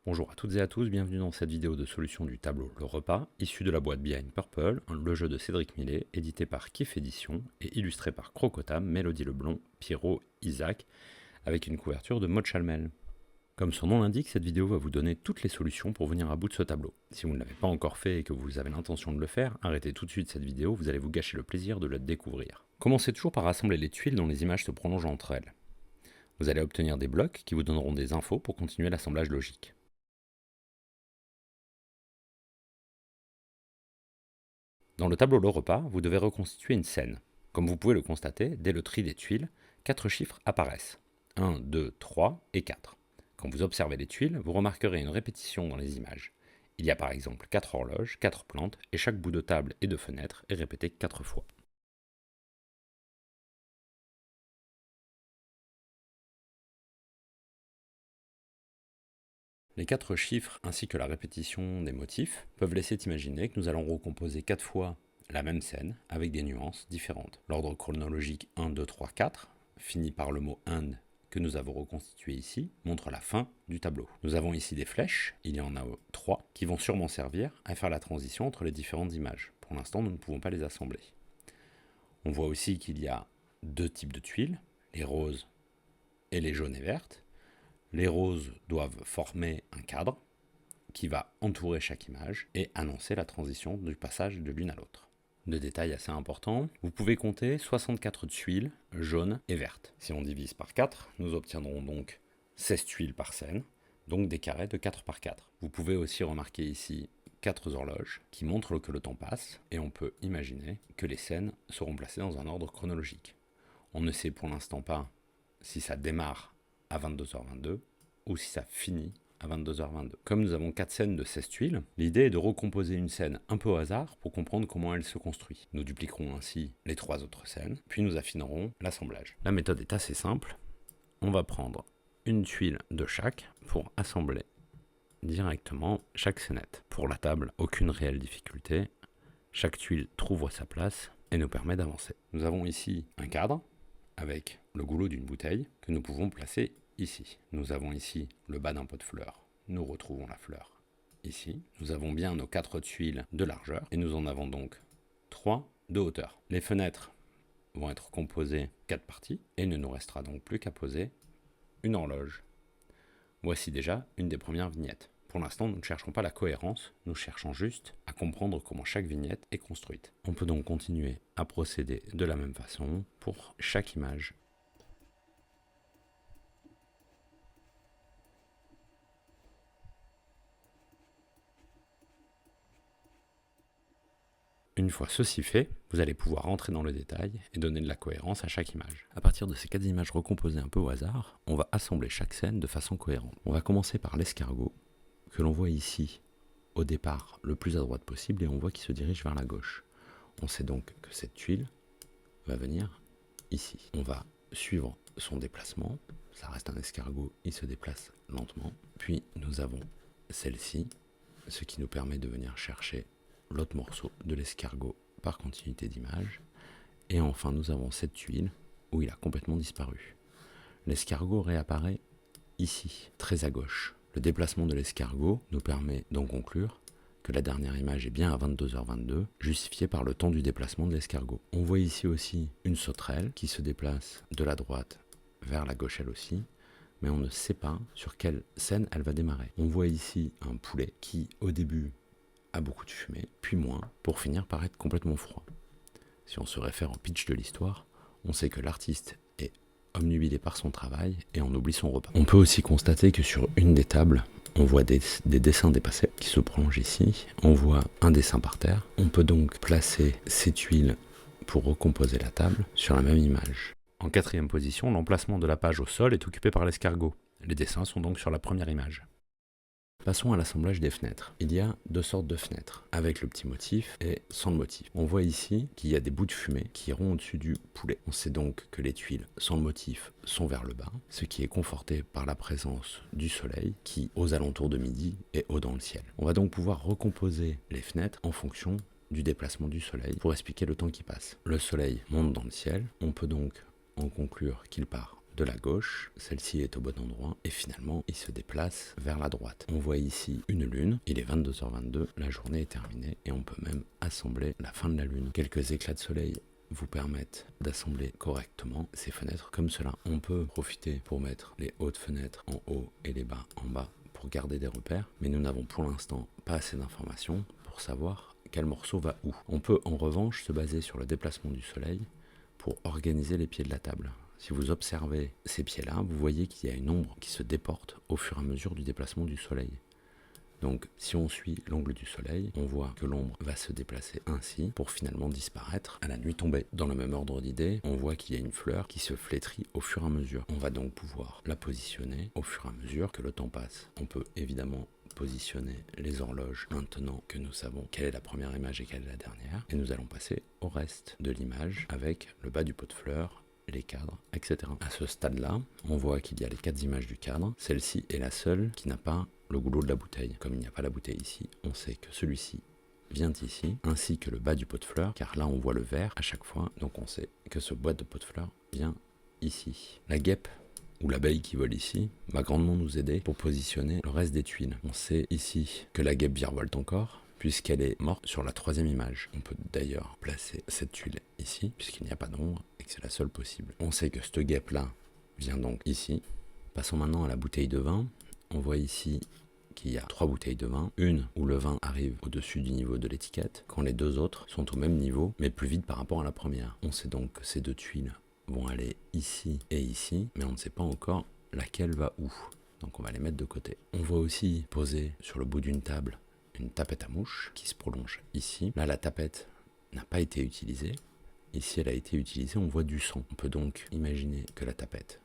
Bonjour à toutes et à tous, bienvenue dans cette vidéo de solution du tableau Le Repas, issu de la boîte Behind Purple, le jeu de Cédric Millet, édité par Kif Édition et illustré par Crocotam, Mélodie Leblond, Pierrot, Isaac, avec une couverture de Maud Chalmel. Comme son nom l'indique, cette vidéo va vous donner toutes les solutions pour venir à bout de ce tableau. Si vous ne l'avez pas encore fait et que vous avez l'intention de le faire, arrêtez tout de suite cette vidéo, vous allez vous gâcher le plaisir de le découvrir. Commencez toujours par rassembler les tuiles dont les images se prolongent entre elles. Vous allez obtenir des blocs qui vous donneront des infos pour continuer l'assemblage logique. Dans le tableau Le Repas, vous devez reconstituer une scène. Comme vous pouvez le constater, dès le tri des tuiles, 4 chiffres apparaissent. 1, 2, 3 et 4. Quand vous observez les tuiles, vous remarquerez une répétition dans les images. Il y a par exemple 4 horloges, 4 plantes, et chaque bout de table et de fenêtre est répété 4 fois. Les 4 chiffres ainsi que la répétition des motifs peuvent laisser imaginer que nous allons recomposer 4 fois la même scène avec des nuances différentes. L'ordre chronologique 1, 2, 3, 4, fini par le mot and que nous avons reconstitué ici, montre la fin du tableau. Nous avons ici des flèches, il y en a 3, qui vont sûrement servir à faire la transition entre les différentes images. Pour l'instant, nous ne pouvons pas les assembler. On voit aussi qu'il y a 2 types de tuiles, les roses et les jaunes et vertes. Les roses doivent former un cadre qui va entourer chaque image et annoncer la transition du passage de l'une à l'autre. De détails assez importants, vous pouvez compter 64 tuiles jaunes et vertes. Si on divise par 4, nous obtiendrons donc 16 tuiles par scène, donc des carrés de 4 par 4. Vous pouvez aussi remarquer ici 4 horloges qui montrent que le temps passe et on peut imaginer que les scènes seront placées dans un ordre chronologique. On ne sait pour l'instant pas si ça démarre à 22h22 ou si ça finit à 22h22. Comme nous avons 4 scènes de 16 tuiles, l'idée est de recomposer une scène un peu au hasard pour comprendre comment elle se construit. Nous dupliquerons ainsi les 3 autres scènes, puis nous affinerons l'assemblage. La méthode est assez simple. On va prendre une tuile de chaque pour assembler directement chaque scénette. Pour la table, aucune réelle difficulté. Chaque tuile trouve sa place et nous permet d'avancer. Nous avons ici un cadre avec le goulot d'une bouteille que nous pouvons placer ici. Nous avons ici le bas d'un pot de fleurs. Nous retrouvons la fleur ici. Nous avons bien nos 4 tuiles de largeur et nous en avons donc 3 de hauteur. Les fenêtres vont être composées 4 parties et il ne nous restera donc plus qu'à poser une horloge. Voici déjà une des premières vignettes. Pour l'instant, nous ne cherchons pas la cohérence, nous cherchons juste à comprendre comment chaque vignette est construite. On peut donc continuer à procéder de la même façon pour chaque image. Une fois ceci fait, vous allez pouvoir rentrer dans le détail et donner de la cohérence à chaque image. À partir de ces 4 images recomposées un peu au hasard, on va assembler chaque scène de façon cohérente. On va commencer par l'escargot, que l'on voit ici au départ le plus à droite possible et on voit qu'il se dirige vers la gauche. On sait donc que cette tuile va venir ici. On va suivre son déplacement, ça reste un escargot, il se déplace lentement. Puis nous avons celle-ci, ce qui nous permet de venir chercher l'autre morceau de l'escargot par continuité d'image. Et enfin nous avons cette tuile où il a complètement disparu. L'escargot réapparaît ici, très à gauche. Le déplacement de l'escargot nous permet d'en conclure que la dernière image est bien à 22h22, justifiée par le temps du déplacement de l'escargot. On voit ici aussi une sauterelle qui se déplace de la droite vers la gauche elle aussi, mais on ne sait pas sur quelle scène elle va démarrer. On voit ici un poulet qui, au début, a beaucoup de fumée, puis moins, pour finir par être complètement froid. Si on se réfère au pitch de l'histoire, on sait que l'artiste est obnubilé par son travail et on oublie son repas. On peut aussi constater que sur une des tables, on voit des dessins dépassés qui se prolongent ici. On voit un dessin par terre. On peut donc placer ces tuiles pour recomposer la table sur la même image. En 4e position, l'emplacement de la page au sol est occupé par l'escargot. Les dessins sont donc sur la première image. Passons à l'assemblage des fenêtres. Il y a 2 sortes de fenêtres, avec le petit motif et sans le motif. On voit ici qu'il y a des bouts de fumée qui iront au-dessus du poulet. On sait donc que les tuiles sans le motif sont vers le bas, ce qui est conforté par la présence du soleil qui, aux alentours de midi, est haut dans le ciel. On va donc pouvoir recomposer les fenêtres en fonction du déplacement du soleil pour expliquer le temps qui passe. Le soleil monte dans le ciel, on peut donc en conclure qu'il part de la gauche, celle-ci est au bon endroit, et finalement il se déplace vers la droite. On voit ici une lune, il est 22h22, la journée est terminée, et on peut même assembler la fin de la lune. Quelques éclats de soleil vous permettent d'assembler correctement ces fenêtres comme cela. On peut profiter pour mettre les hautes fenêtres en haut et les bas en bas pour garder des repères, mais nous n'avons pour l'instant pas assez d'informations pour savoir quel morceau va où. On peut en revanche se baser sur le déplacement du soleil pour organiser les pieds de la table. Si vous observez ces pieds-là, vous voyez qu'il y a une ombre qui se déporte au fur et à mesure du déplacement du soleil. Donc si on suit l'angle du soleil, on voit que l'ombre va se déplacer ainsi pour finalement disparaître à la nuit tombée. Dans le même ordre d'idée, on voit qu'il y a une fleur qui se flétrit au fur et à mesure. On va donc pouvoir la positionner au fur et à mesure que le temps passe. On peut évidemment positionner les horloges maintenant que nous savons quelle est la première image et quelle est la dernière. Et nous allons passer au reste de l'image avec le bas du pot de fleurs, les cadres, etc. À ce stade-là, on voit qu'il y a les 4 images du cadre. Celle-ci est la seule qui n'a pas le goulot de la bouteille. Comme il n'y a pas la bouteille ici, on sait que celui-ci vient ici, ainsi que le bas du pot de fleurs, car là on voit le vert à chaque fois, donc on sait que ce boîte de pot de fleurs vient ici. La guêpe ou l'abeille qui vole ici va grandement nous aider pour positionner le reste des tuiles. On sait ici que la guêpe virevolte encore, puisqu'elle est morte sur la 3e image. On peut d'ailleurs placer cette tuile ici, puisqu'il n'y a pas d'ombre et que c'est la seule possible. On sait que cette guêpe-là vient donc ici. Passons maintenant à la bouteille de vin. On voit ici qu'il y a 3 bouteilles de vin, une où le vin arrive au-dessus du niveau de l'étiquette, quand les 2 autres sont au même niveau, mais plus vide par rapport à la première. On sait donc que ces 2 tuiles vont aller ici et ici, mais on ne sait pas encore laquelle va où. Donc on va les mettre de côté. On voit aussi posée sur le bout d'une table une tapette à mouche qui se prolonge ici. Là, la tapette n'a pas été utilisée. Ici, elle a été utilisée, on voit du sang. On peut donc imaginer que la tapette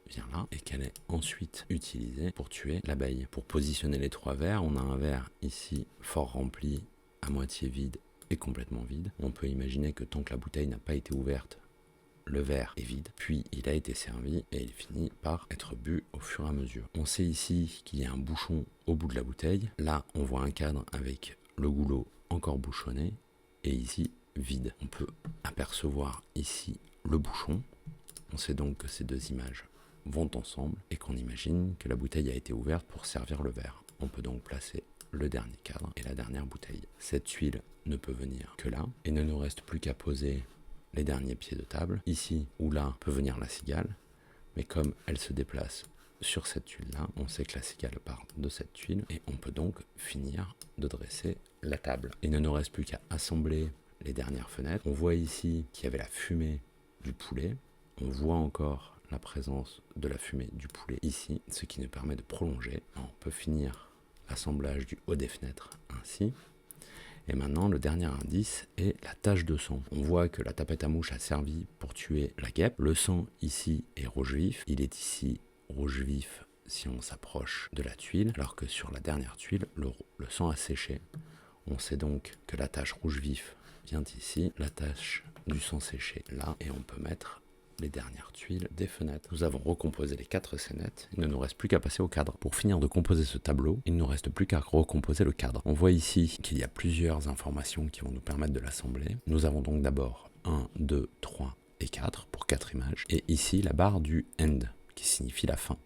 vient là et qu'elle est ensuite utilisée pour tuer l'abeille. Pour positionner les 3 verres, on a un verre ici fort rempli, à moitié vide et complètement vide. On peut imaginer que tant que la bouteille n'a pas été ouverte, le verre est vide, puis il a été servi et il finit par être bu au fur et à mesure. On sait ici qu'il y a un bouchon au bout de la bouteille. Là, on voit un cadre avec le goulot encore bouchonné et ici vide. On peut apercevoir ici le bouchon. On sait donc que ces 2 images vont ensemble et qu'on imagine que la bouteille a été ouverte pour servir le verre. On peut donc placer le dernier cadre et la dernière bouteille. Cette tuile ne peut venir que là et ne nous reste plus qu'à poser les derniers pieds de table. Ici ou là peut venir la cigale, mais comme elle se déplace sur cette tuile-là, on sait que la cigale part de cette tuile et on peut donc finir de dresser la table. Il ne nous reste plus qu'à assembler les dernières fenêtres. On voit ici qu'il y avait la fumée du poulet. On voit encore la présence de la fumée du poulet ici, ce qui nous permet de prolonger. On peut finir l'assemblage du haut des fenêtres ainsi. Et maintenant, le dernier indice est la tache de sang. On voit que la tapette à mouche a servi pour tuer la guêpe. Le sang ici est rouge vif. Il est ici rouge vif si on s'approche de la tuile, alors que sur la dernière tuile, le sang a séché. On sait donc que la tache rouge vif vient ici, la tache du sang séché là, et on peut mettre les dernières tuiles des fenêtres. Nous avons recomposé les 4 scénettes, il ne nous reste plus qu'à passer au cadre. Pour finir de composer ce tableau, il ne nous reste plus qu'à recomposer le cadre. On voit ici qu'il y a plusieurs informations qui vont nous permettre de l'assembler. Nous avons donc d'abord 1, 2, 3 et 4 pour 4 images. Et ici la barre du end qui signifie la fin.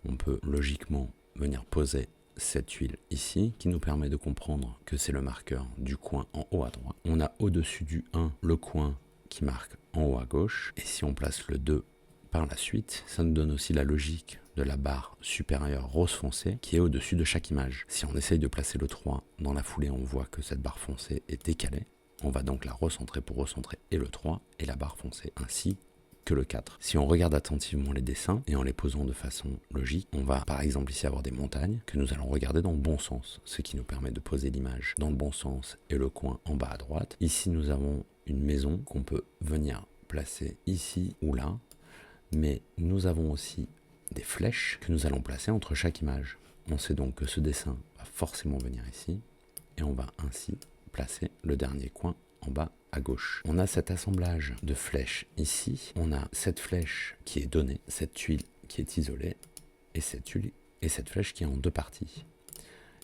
On peut logiquement venir poser cette tuile ici qui nous permet de comprendre que c'est le marqueur du coin en haut à droite. On a au-dessus du 1 le coin qui marque en haut à gauche, et si on place le 2 par la suite, ça nous donne aussi la logique de la barre supérieure rose foncé qui est au-dessus de chaque image. Si on essaye de placer le 3 dans la foulée, on voit que cette barre foncée est décalée. On va donc la recentrer pour recentrer et le 3 et la barre foncée, ainsi que le 4. Si on regarde attentivement les dessins et en les posant de façon logique, on va par exemple ici avoir des montagnes que nous allons regarder dans le bon sens, ce qui nous permet de poser l'image dans le bon sens et le coin en bas à droite. Ici nous avons une maison qu'on peut venir placer ici ou là, mais nous avons aussi des flèches que nous allons placer entre chaque image. On sait donc que ce dessin va forcément venir ici, et on va ainsi placer le dernier coin en bas à gauche. On a cet assemblage de flèches ici, on a cette flèche qui est donnée, cette tuile qui est isolée, et cette tuile et cette flèche qui est en 2 parties.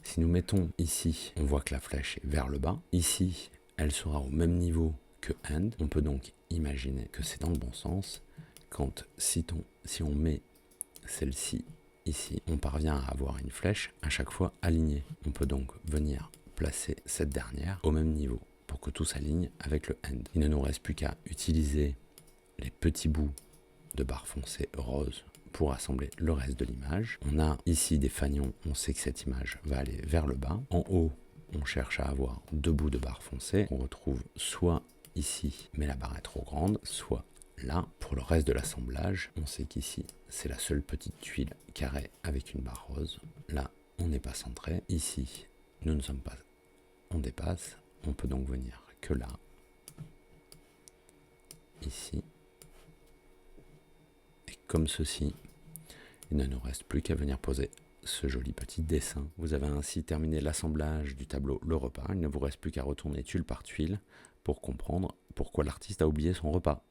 Si nous mettons ici, on voit que la flèche est vers le bas. Ici, elle sera au même niveau que end. On peut donc imaginer que c'est dans le bon sens. Quand, citons, si on met celle-ci ici, on parvient à avoir une flèche à chaque fois alignée. On peut donc venir placer cette dernière au même niveau pour que tout s'aligne avec le end. Il ne nous reste plus qu'à utiliser les petits bouts de barre foncée rose pour assembler le reste de l'image. On a ici des fanions, on sait que cette image va aller vers le bas. En haut, on cherche à avoir deux bouts de barre foncée. On retrouve soit ici, mais la barre est trop grande, soit là. Pour le reste de l'assemblage, on sait qu'ici, c'est la seule petite tuile carrée avec une barre rose. Là, on n'est pas centré. Ici, nous ne sommes pas, on dépasse. On peut donc venir que là, ici, et comme ceci. Il ne nous reste plus qu'à venir poser ce joli petit dessin. Vous avez ainsi terminé l'assemblage du tableau Le Repas. Il ne vous reste plus qu'à retourner tuile par tuile pour comprendre pourquoi l'artiste a oublié son repas.